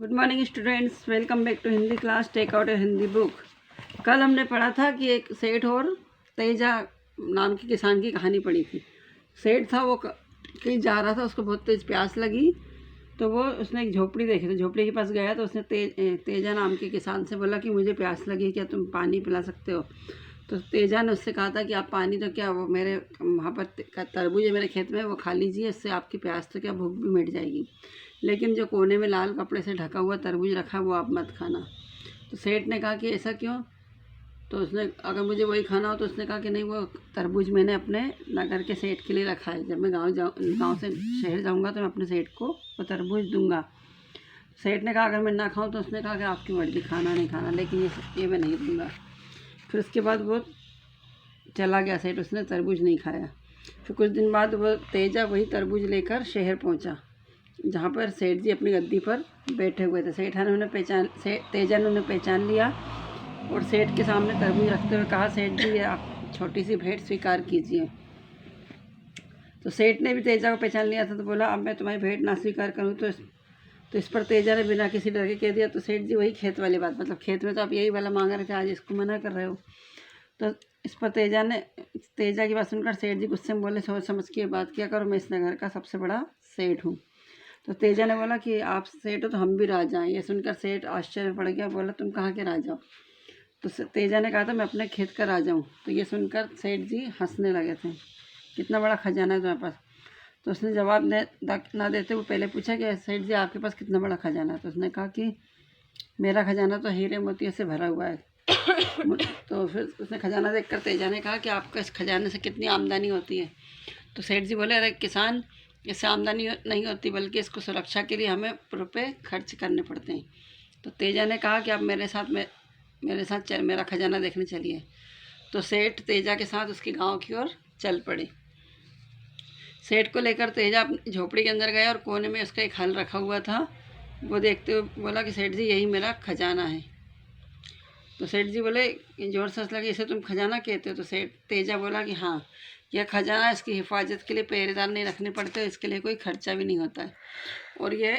Good morning students, welcome back to Hindi class. Take out a Hindi book. कल हमने पढ़ा था कि एक सेठ और तेजा नाम की किसान की कहानी पढ़ी थी। सेठ था, वो कहीं जा रहा था, उसको बहुत तेज़ प्यास लगी तो वो उसने एक झोपड़ी देखी थी। झोपड़ी के पास गया तो उसने तेजा नाम के किसान से बोला कि मुझे प्यास लगी, क्या तुम पानी पिला सकते हो? तो तेजा ने उससे कहा था कि आप पानी तो क्या, वो मेरे वहाँ पर तरबूज है मेरे खेत में, वो खा लीजिए, इससे आपकी प्यास तो क्या भूख भी मिट जाएगी, लेकिन जो कोने में लाल कपड़े से ढका हुआ तरबूज रखा है वो आप मत खाना। तो सेठ ने कहा कि ऐसा क्यों? तो उसने, अगर मुझे वही खाना हो तो उसने कहा कि नहीं, वो तरबूज मैंने अपने नगर के सेठ के लिए रखा है, जब मैं गाँव से शहर जाऊँगा तो मैं अपने सेठ को वो तरबूज दूँगा। सेठ ने कहा अगर मैं ना खाऊं? तो उसने कहा कि आपकी मर्ज़ी, खाना नहीं खाना, लेकिन ये मैं नहीं दूँगा। फिर उसके बाद वो चला गया सेठ, उसने तरबूज नहीं खाया। फिर कुछ दिन बाद वो तेजा वही तरबूज लेकर शहर पहुंचा, जहाँ पर सेठ जी अपनी गद्दी पर बैठे हुए थे। तेजा ने उन्हें पहचान लिया और सेठ के सामने तरबूज रखते हुए कहा, सेठ जी आप छोटी सी भेंट स्वीकार कीजिए। तो सेठ ने भी तेजा को पहचान लिया था, तो बोला अब मैं तुम्हारी भेंट ना स्वीकार करूँ तो इस पर तेजा ने बिना किसी डर के कह दिया। तो सेठ जी वही खेत वाली बात, मतलब खेत में तो आप यही वाला मांग रहे थे, आज इसको मना कर रहे हो। तो इस पर तेजा की बात सुनकर सेठ जी गुस्से में बोले, सोच समझ के बात किया करो, मैं इस नगर का सबसे बड़ा सेठ हूँ। तो तेजा ने बोला कि आप सेठ हो तो हम भी राजा हैं। ये सुनकर सेठ आश्चर्य पड़ गया, बोला तुम कहाँ के राजा हो? तो तेजा ने कहा था मैं अपने खेत का राजा हूँ। तो ये सुनकर सेठ जी हंसने लगे थे, कितना बड़ा खजाना है तुम्हारे पास? तो उसने जवाब ना देते हुए पहले पूछा कि सेठ जी आपके पास कितना बड़ा खजाना है? तो उसने कहा कि मेरा खजाना तो हीरे मोतियों से भरा हुआ है। तो फिर उसने खजाना देखकर तेजा ने कहा कि आपका इस खजाने से कितनी आमदनी होती है? तो सेठ जी बोले, अरे किसान, इससे आमदनी नहीं होती, बल्कि इसको सुरक्षा के लिए हमें रुपए खर्च करने पड़ते हैं। तो तेजा ने कहा कि आप मेरे साथ मेरा खजाना देखने चलिए। तो सेठ तेजा के साथ उसके गांव की ओर चल पड़े। सेठ को लेकर तेजा अपनी झोपड़ी के अंदर गया और कोने में उसका एक हल रखा हुआ था। वो देखते हुए बोला कि सेठ जी यही मेरा खजाना है। तो सेठ जी बोले, जोर से हंस लगे, इसे तुम खजाना कहते हो? तो तेजा बोला कि हाँ, यह खजाना, इसकी हिफाजत के लिए पहरेदार नहीं रखने पड़ते, इसके लिए कोई खर्चा भी नहीं होता है, और ये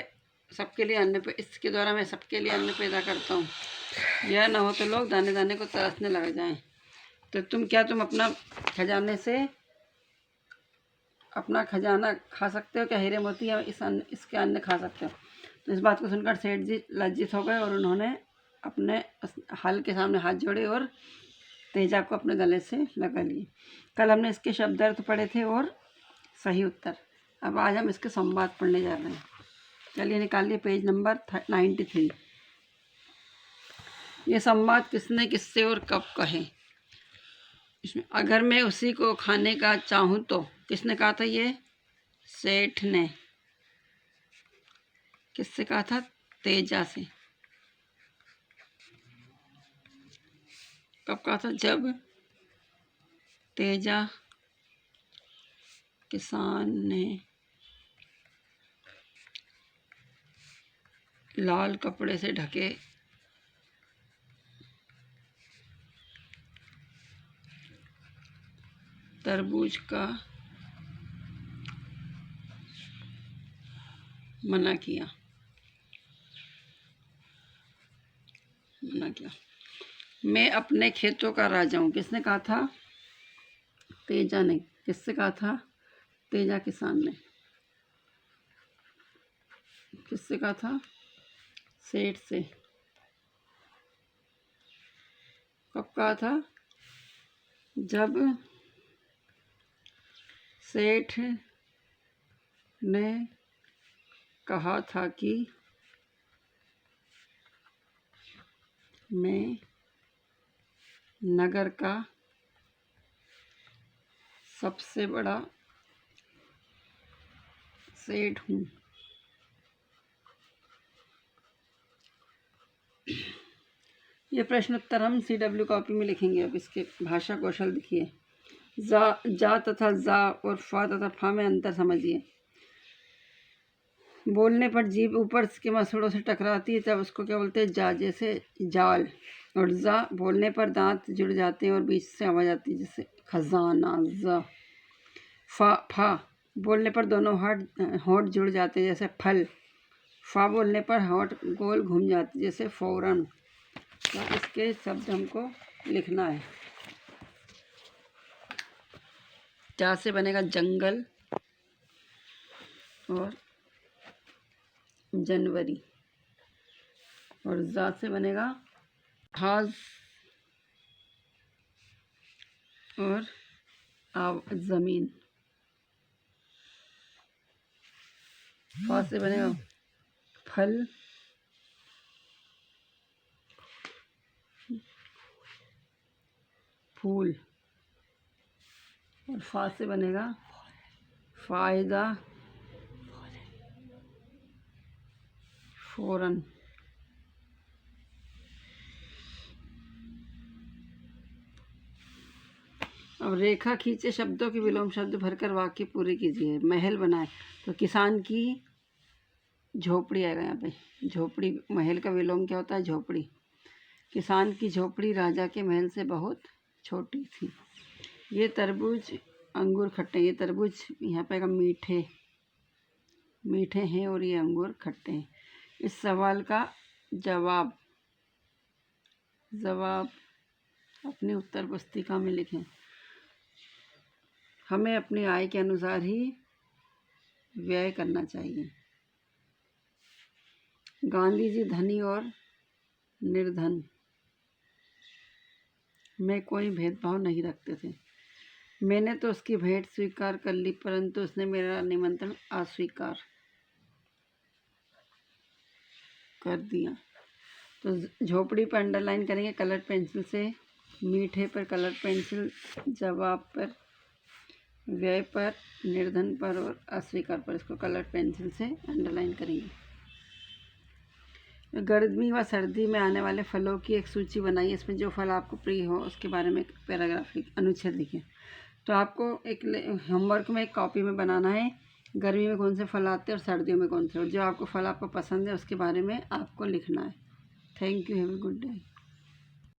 सबके लिए इसके द्वारा मैं सबके लिए अन्न पैदा करता हूँ। यह ना हो तो लोग दाने दाने को तरसने लग जाएं। तो तुम अपना खजाने से अपना खजाना खा सकते हो क्या? हीरे मोती या इसके अन्न खा सकते हो? तो इस बात को सुनकर सेठ जी लज्जित हो गए और उन्होंने अपने हल के सामने हाथ जोड़े और तेजा को अपने गले से लगा लिए। कल हमने इसके शब्द अर्थ पढ़े थे और सही उत्तर। अब आज हम इसके संवाद पढ़ने जा रहे हैं। चलिए निकालिए पेज नंबर 93। ये संवाद किसने, किससे और कब कहे? इसमें अगर मैं उसी को खाने का चाहूँ तो, किसने कहा था? ये सेठ ने। किससे कहा था? तेजा से। कब कहा था? जब तेजा किसान ने लाल कपड़े से ढके तरबूज का मना किया। मैं अपने खेतों का राजा हूँ। किसने कहा था? तेजा ने। किससे कहा था? तेजा किसान ने। किससे कहा था? सेठ से। कब कहा था? जब सेठ ने कहा था कि मैं नगर का सबसे बड़ा सेठ हूँ। ये प्रश्न उत्तर हम CW कॉपी में लिखेंगे। अब इसके भाषा कौशल देखिए। जा तथा जा और फा तथा फा में अंतर समझिए। बोलने पर जीभ ऊपर के मसूड़ों से टकराती है तब उसको क्या बोलते हैं? जा, जैसे जाल। और जा बोलने पर दांत जुड़ जाते हैं और बीच से आवाज आती है, जैसे खजाना। जा। फा बोलने पर दोनों होंठ जुड़ जाते हैं, जैसे फल। फा बोलने पर होंठ गोल घूम जाती, जैसे फौरन। तो इसके शब्द हमको लिखना है। जा से बनेगा जंगल और जनवरी, और जा से बनेगा हाज और ज़मीन। फा से बनेगा फल, फूल, और फा से बनेगा फायदा, फौरन। अब रेखा खींचे शब्दों के विलोम शब्द भरकर वाक्य पूरे कीजिए। महल बनाए, तो किसान की झोपड़ी आएगा यहाँ पे। झोपड़ी, महल का विलोम क्या होता है? झोपड़ी। किसान की झोपड़ी राजा के महल से बहुत छोटी थी। ये तरबूज अंगूर खट्टे, ये तरबूज यहाँ पे मीठे मीठे हैं और ये अंगूर खट्टे हैं। इस सवाल का जवाब अपनी उत्तर पुस्तिका में लिखें। हमें अपनी आय के अनुसार ही व्यय करना चाहिए। गांधी जी धनी और निर्धन में कोई भेदभाव नहीं रखते थे। मैंने तो उसकी भेंट स्वीकार कर ली, परंतु उसने मेरा निमंत्रण अस्वीकार कर दिया। तो झोपड़ी पर अंडरलाइन करेंगे कलर पेंसिल से, मीठे पर कलर पेंसिल, जवाब पर, व्यय पर, निर्धन पर और अस्वीकार पर इसको कलर पेंसिल से अंडरलाइन करेंगे। गर्मी व सर्दी में आने वाले फलों की एक सूची बनाइए। इसमें जो फल आपको प्रिय हो उसके बारे में एक पैराग्राफ अनुच्छेद लिखें। तो आपको एक होमवर्क में एक कॉपी में बनाना है, गर्मी में कौन से फल आते हैं और सर्दियों में कौन से, और जो आपको फल आपको पसंद है उसके बारे में आपको लिखना है। Thank you, have a good day.